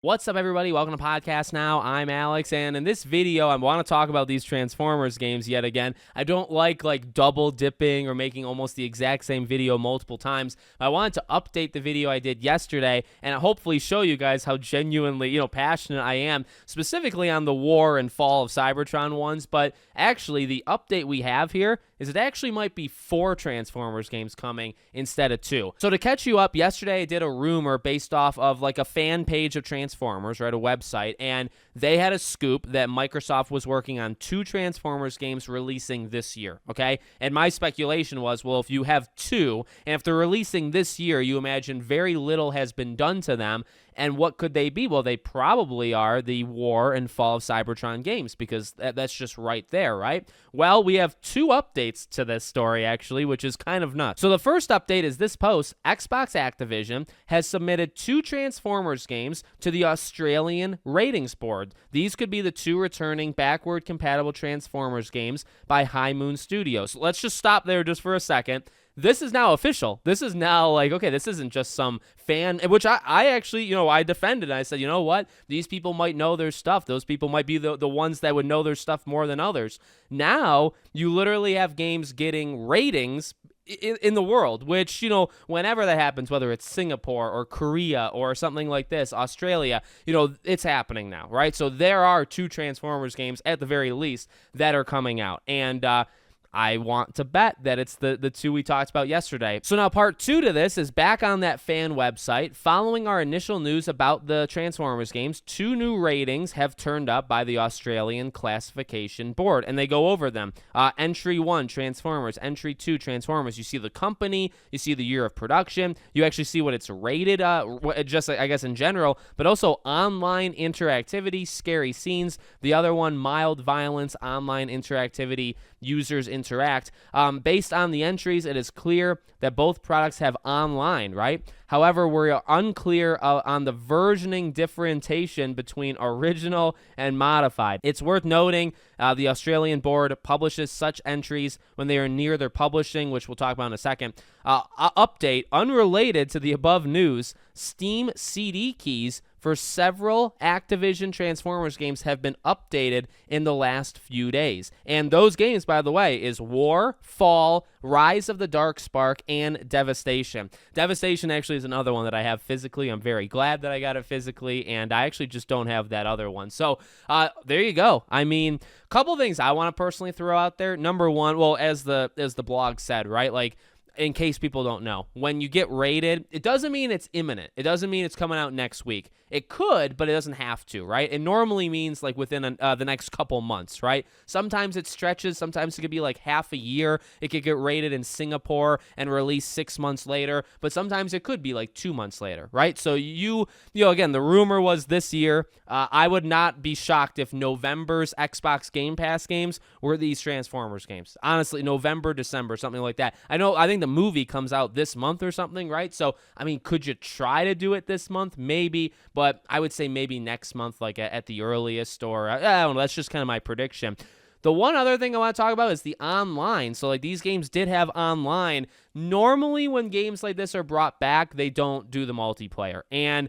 What's up, everybody? Welcome to Podcast Now. I'm Alex, and in this video, I want to talk about these Transformers games yet again. I don't like double dipping or making almost the exact same video multiple times. I wanted to update the video I did yesterday and hopefully show you guys how genuinely, passionate I am, specifically on the War and Fall of Cybertron ones. But actually, the update we have here is it actually might be 4 Transformers games coming instead of 2. So to catch you up, yesterday I did a rumor based off of like a fan page of Transformers, right, a website, and they had a scoop that Microsoft was working on 2 Transformers games releasing this year, okay? And my speculation was, well, if you have 2, and if they're releasing this year, you imagine very little has been done to them. And what could they be? Well, they probably are the War and Fall of Cybertron games, because that's just right there, right? Well, we have 2 updates to this story, actually, which is kind of nuts. So the first update is this post. Xbox Activision has submitted 2 Transformers games to the Australian ratings board. These could be the 2 returning backward-compatible Transformers games by High Moon Studios. So let's just stop there just for a second. This is now official. This is now like, okay, this isn't just some fan, which I actually, I defended. I said, you know what? These people might know their stuff. Those people might be the ones that would know their stuff more than others. Now, you literally have games getting ratings in the world, which, whenever that happens, whether it's Singapore or Korea or something like this, Australia, it's happening now, right? So there are 2 Transformers games, at the very least, that are coming out. And, I want to bet that it's the 2 we talked about yesterday. So now part 2 to this is back on that fan website. Following our initial news about the Transformers games, 2 new ratings have turned up by the Australian Classification Board, and they go over them. Entry 1, Transformers. Entry 2, Transformers. You see the company, you see the year of production, you actually see what it's rated, just I guess in general, but also online interactivity, scary scenes. The other one, mild violence, online interactivity, users interact. Based on the entries, it is clear that both products have online, right? However, we're unclear on the versioning differentiation between original and modified. It's worth noting the Australian board publishes such entries when they are near their publishing, which we'll talk about in a second. Update, unrelated to the above news, Steam CD keys for several Activision Transformers games have been updated in the last few days. And those games, by the way, is War, Fall, Rise of the Dark Spark, and Devastation. Devastation actually is another one that I have physically. I'm very glad that I got it physically, and I actually just don't have that other one. So there you go. I mean, a couple things I want to personally throw out there. Number one, well, as the blog said, right, like, in case people don't know, when you get rated, it doesn't mean it's imminent. It doesn't mean it's coming out next week. It could, but it doesn't have to, right? It normally means like within the next couple months, right? Sometimes it stretches. Sometimes it could be like half a year. It could get rated in Singapore and released 6 months later, but sometimes it could be like 2 months later, right? So again, the rumor was this year. I would not be shocked if November's Xbox Game Pass games were these Transformers games. Honestly, November, December, something like that. I think the movie comes out this month or something, right? So, I mean, could you try to do it this month? Maybe, but I would say maybe next month, like at the earliest, or I don't know. That's just kind of my prediction. The one other thing I want to talk about is the online. So, like, these games did have online. Normally, when games like this are brought back, they don't do the multiplayer. And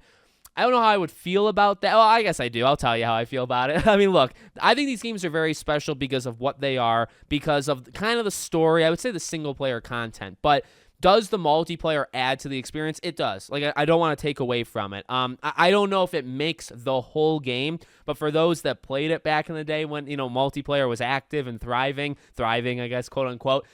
I don't know how I would feel about that. Well, I guess I do. I'll tell you how I feel about it. I mean, look, I think these games are very special because of what they are, because of kind of the story. I would say the single-player content. But does the multiplayer add to the experience? It does. Like, I don't want to take away from it. I don't know if it makes the whole game, but for those that played it back in the day when, multiplayer was active and thriving, I guess, quote unquote,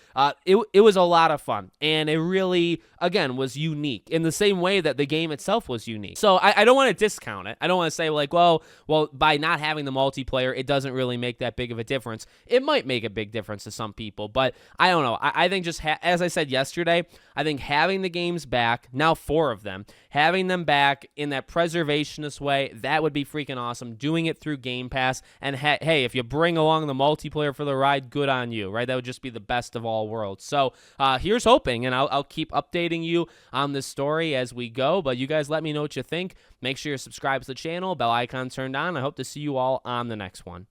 it was a lot of fun. And it really, again, was unique in the same way that the game itself was unique. So I don't want to discount it. I don't want to say like, well, by not having the multiplayer, it doesn't really make that big of a difference. It might make a big difference to some people, but I don't know. I think just, as I said yesterday, I think having the games back, now 4 of them, having them back in that preservationist way, that would be freaking awesome. Doing it through Game Pass, and hey, if you bring along the multiplayer for the ride, good on you, right? That would just be the best of all worlds. So here's hoping, and I'll keep updating you on this story as we go, but you guys let me know what you think. Make sure you're subscribed to the channel, bell icon turned on. I hope to see you all on the next one.